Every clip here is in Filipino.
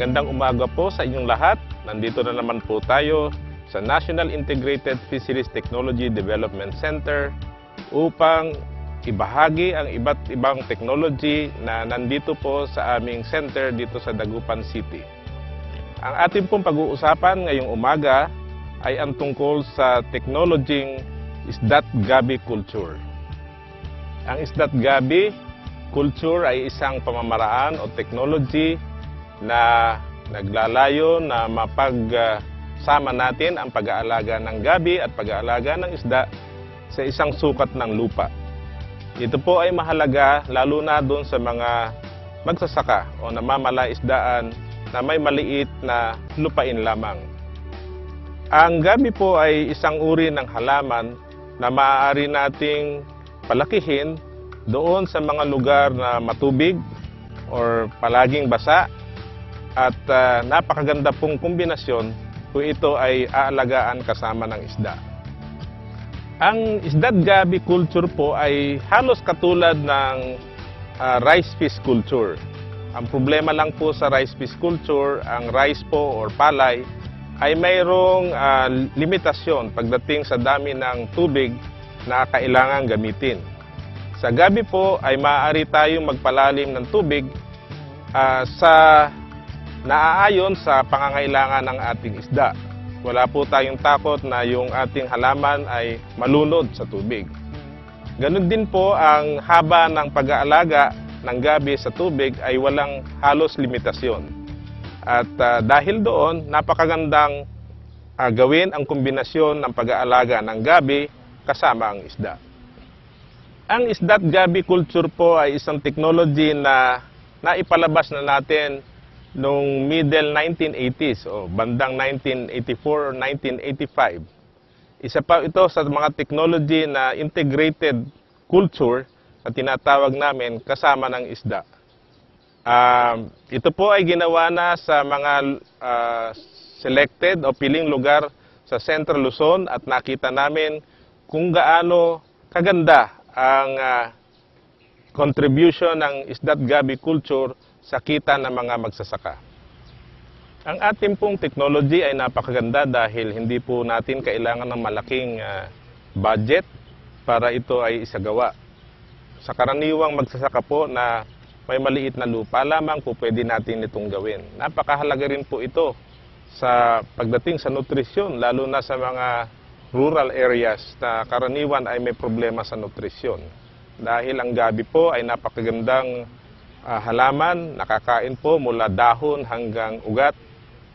Magandang umaga po sa inyong lahat. Nandito na naman po tayo sa National Integrated Fisheries Technology Development Center upang ibahagi ang iba't ibang technology na nandito po sa aming center dito sa Dagupan City. Ang ating pong pag-uusapan ngayong umaga ay ang tungkol sa technologying isdat gabi culture. Ang isdat gabi culture ay isang pamamaraan o technology na naglalayo na mapagsama natin ang pag-aalaga ng gabi at pag-aalaga ng isda sa isang sukat ng lupa. Ito po ay mahalaga lalo na doon sa mga magsasaka o namamalaisdaan na may maliit na lupain lamang. Ang gabi po ay isang uri ng halaman na maaari nating palakihin doon sa mga lugar na matubig or palaging basa at napakaganda pong kombinasyon kung ito ay aalagaan kasama ng isda. Ang isdat gabi culture po ay halos katulad ng rice fish culture. Ang problema lang po sa rice fish culture, ang rice po or palay ay mayroong limitasyon pagdating sa dami ng tubig na kailangan gamitin. Sa gabi po ay maaari tayong magpalalim ng tubig sa naaayon sa pangangailangan ng ating isda. Wala po tayong takot na yung ating halaman ay malunod sa tubig. Ganun din po ang haba ng pag-aalaga ng gabi sa tubig ay walang halos limitasyon. At dahil doon, napakagandang gawin ang kombinasyon ng pag-aalaga ng gabi kasama ang isda. Ang isdat gabi culture po ay isang technology na naipalabas na natin noong middle 1980s o bandang 1984 or 1985. Isa pa ito sa mga technology na integrated culture na tinatawag namin kasama ng isda. Ito po ay ginawa na sa mga selected o piling lugar sa Central Luzon at nakita namin kung gaano kaganda ang contribution ng isdat gabi culture sa kita ng mga magsasaka. Ang ating pong technology ay napakaganda dahil hindi po natin kailangan ng malaking budget para ito ay isagawa. Sa karaniwang magsasaka po na may maliit na lupa lamang po pwede natin itong gawin. Napakahalaga rin po ito sa pagdating sa nutrisyon, lalo na sa mga rural areas na karaniwan ay may problema sa nutrisyon. Dahil ang gabi po ay napakagandang halaman, nakakain po mula dahon hanggang ugat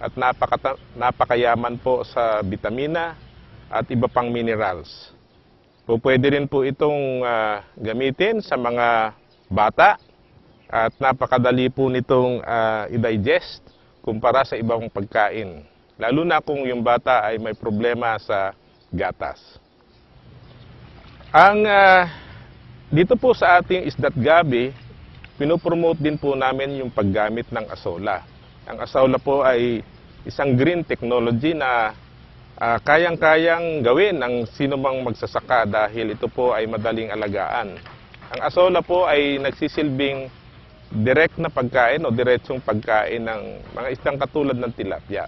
at napakayaman po sa bitamina at iba pang minerals. Pwede rin po itong gamitin sa mga bata at napakadali po nitong i-digest kumpara sa ibang pagkain. Lalo na kung yung bata ay may problema sa gatas. Dito po sa ating isdat gabi, pinopromote din po namin yung paggamit ng asola. Ang asola po ay isang green technology na kayang-kayang gawin ng sinumang magsasaka dahil ito po ay madaling alagaan. Ang asola po ay nagsisilbing direct na pagkain o diretsong pagkain ng mga isdang katulad ng tilapia.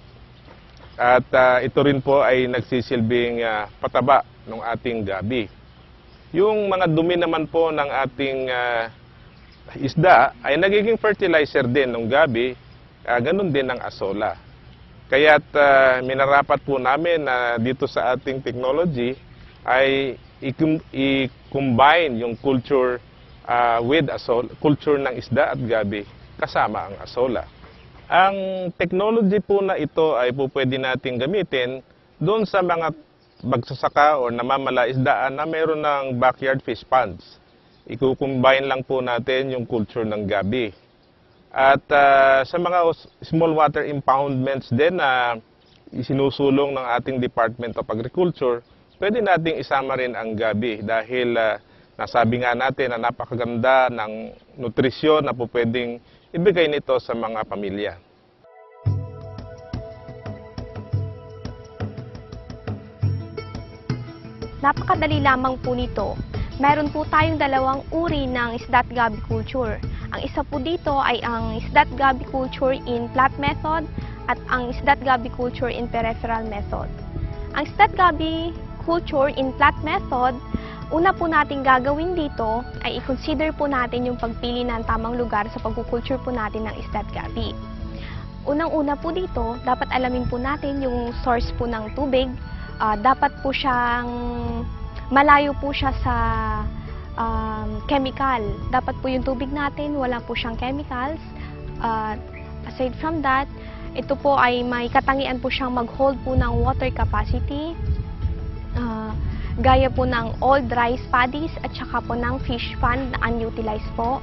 At ito rin po ay nagsisilbing pataba ng ating gabi. Yung mga dumi naman po ng ating isda ay nagiging fertilizer din ng gabi, ganun din ng asola. Kaya't minarapat po namin na dito sa ating technology ay i-combine yung culture with culture ng isda at gabi kasama ang asola. Ang technology po na ito ay po pwede nating gamitin doon sa mga magsasaka o namamalaisdaan na mayroon ng backyard fish ponds. I-combine lang po natin yung culture ng gabi. At sa mga small water impoundments din na isinusulong ng ating Department of Agriculture, pwede nating isama rin ang gabi dahil nasabi nga natin na napakaganda ng nutrisyon na po pwedeng ibigay nito sa mga pamilya. Napakadali lamang po nito. Meron po tayong dalawang uri ng isdat gabi culture. Ang isa po dito ay ang isdat gabi culture in plat method at ang isdat gabi culture in peripheral method. Ang isdat gabi culture in plat method, una po natin gagawin dito ay i-consider po natin yung pagpili ng tamang lugar sa pagkukulture po natin ng isdat gabi. Unang-una po dito, dapat alamin po natin yung source po ng tubig. Dapat po siyang malayo po siya sa chemical. Dapat po yung tubig natin, wala po siyang chemicals. Aside from that, ito po ay may katangian po siyang mag-hold po ng water capacity. Gaya po ng old rice paddies at saka po ng fish pond na unutilized po.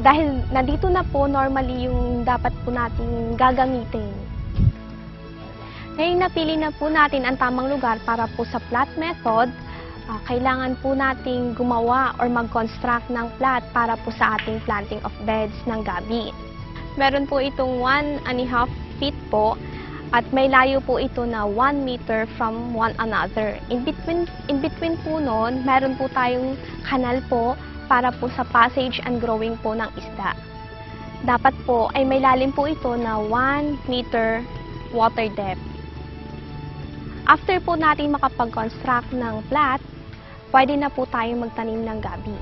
Dahil nandito na po normally yung dapat po natin gagamitin. Ngayon napili na po natin ang tamang lugar para po sa plat method, kailangan po nating gumawa or mag-construct ng plat para po sa ating planting of beds ng gabi. Meron po itong 1.5 feet po at may layo po ito na 1 meter from one another. In between po noon, meron po tayong kanal po para po sa passage and growing po ng isda. Dapat po ay may lalim po ito na 1 meter water depth. After po natin makapag-construct ng plat, pwede na po tayong magtanim ng gabi.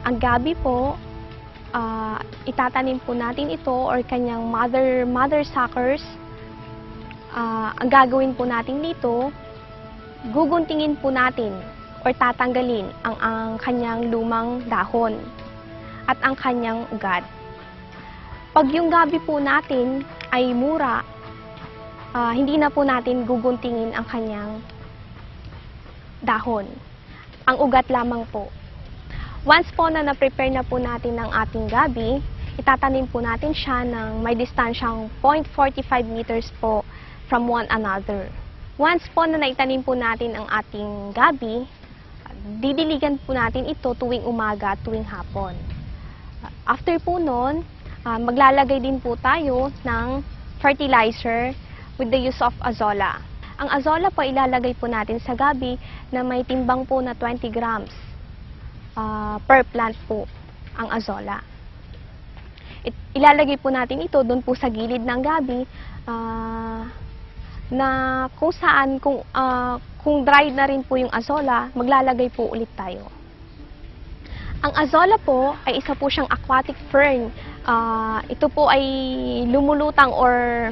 Ang gabi po, itatanim po natin ito or kanyang mother suckers. Ang gagawin po natin dito, guguntingin po natin or tatanggalin ang kanyang lumang dahon at ang kanyang ugat. Pag yung gabi po natin ay mura, hindi na po natin guguntingin ang kanyang dahon. Ang ugat lamang po. Once po na na-prepare na po natin ang ating gabi, itatanim po natin siya ng may distansyang 0.45 meters po from one another. Once po na naitanim po natin ang ating gabi, didiligan po natin ito tuwing umaga at tuwing hapon. After po nun, maglalagay din po tayo ng fertilizer with the use of azolla. Ang azolla po ilalagay po natin sa gabi na may timbang po na 20 grams per plant po ang azolla. Ilalagay po natin ito doon po sa gilid ng gabi na kung saan, kung dry na rin po yung azolla, maglalagay po ulit tayo. Ang azolla po ay isa po siyang aquatic fern. Ito po ay lumulutang or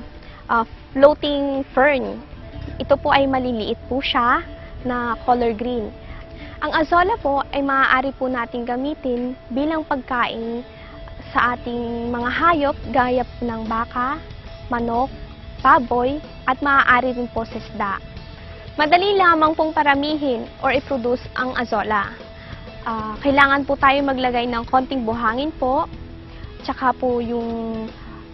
floating fern. Ito po ay maliliit po siya na color green. Ang azolla po ay maaari po nating gamitin bilang pagkain sa ating mga hayop gaya ng baka, manok, baboy, at maaari rin po sa isda. Madali lamang pong paramihin or i-produce ang azolla. Kailangan po tayo maglagay ng konting buhangin po, tsaka po yung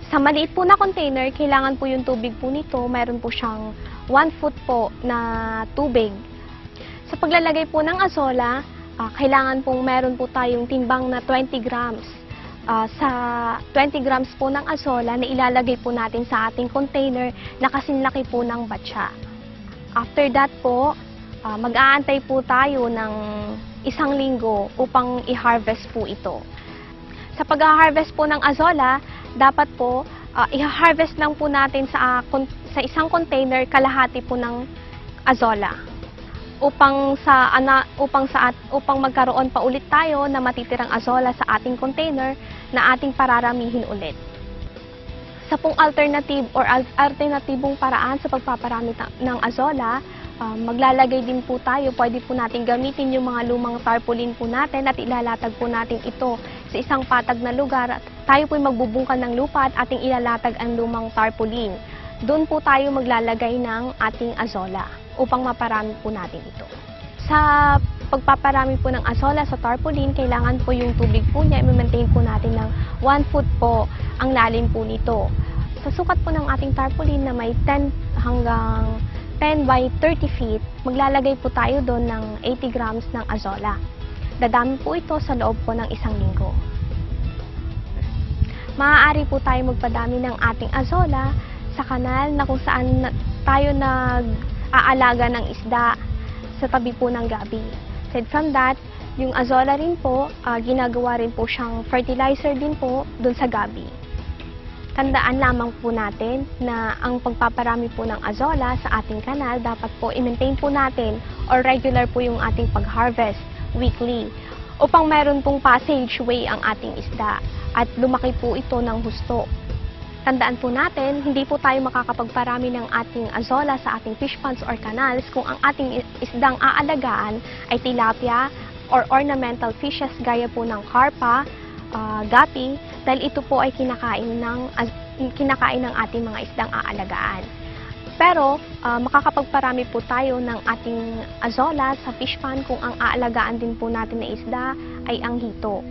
sa maliit po na container, kailangan po yung tubig po nito, mayroon po siyang 1 foot po na tubig. Sa paglalagay po ng azolla, kailangan pong meron po tayong timbang na 20 grams. Sa 20 grams po ng azolla na ilalagay po natin sa ating container na kasinlaki po ng batya. After that po, mag-aantay po tayo ng 1 linggo upang i-harvest po ito. Sa pag-harvest po ng azolla, dapat po i-harvest lang po natin sa isang container kalahati po ng azolla upang magkaroon pa ulit tayo na matitirang azolla sa ating container na ating pararamihin ulit. Sa pong alternative or alternatibong paraan sa pagpaparami ng azolla, maglalagay din po tayo, pwede po natin gamitin yung mga lumang tarpaulin po natin at ilalatag po natin ito sa isang patag na lugar. Tayo po'y magbubungkal ng lupa at ating ilalatag ang lumang tarpaulin. Doon po tayo maglalagay ng ating azolla upang maparami po natin ito. Sa pagpaparami po ng azolla sa tarpaulin, kailangan po yung tubig po niya, i-maintain po natin ng 1 foot po ang lalim po nito. Sa sukat po ng ating tarpaulin na may 10 hanggang 10 by 30 feet, maglalagay po tayo doon ng 80 grams ng azolla. Dadami po ito sa loob po ng 1 linggo. Maaari po tayo magpadami ng ating azolla sa kanal na kung saan tayo nag-aalaga ng isda sa tabi po ng gabi. Aside from that, Yung azola rin po, ginagawa rin po siyang fertilizer din po dun sa gabi. Tandaan lamang po natin na ang pagpaparami po ng azola sa ating kanal, dapat po i-maintain po natin or regular po yung ating pag-harvest weekly upang meron pong passageway ang ating isda at lumaki po ito ng husto. Tandaan po natin, hindi po tayo makakapagparami ng ating azola sa ating fish ponds or canals kung ang ating isdang aalagaan ay tilapia or ornamental fishes gaya po ng carpa, gapi, dahil ito po ay kinakain ng ating mga isdang aalagaan. Pero makakapagparami po tayo ng ating azola sa fish pond kung ang aalagaan din po natin na isda ay ang hito.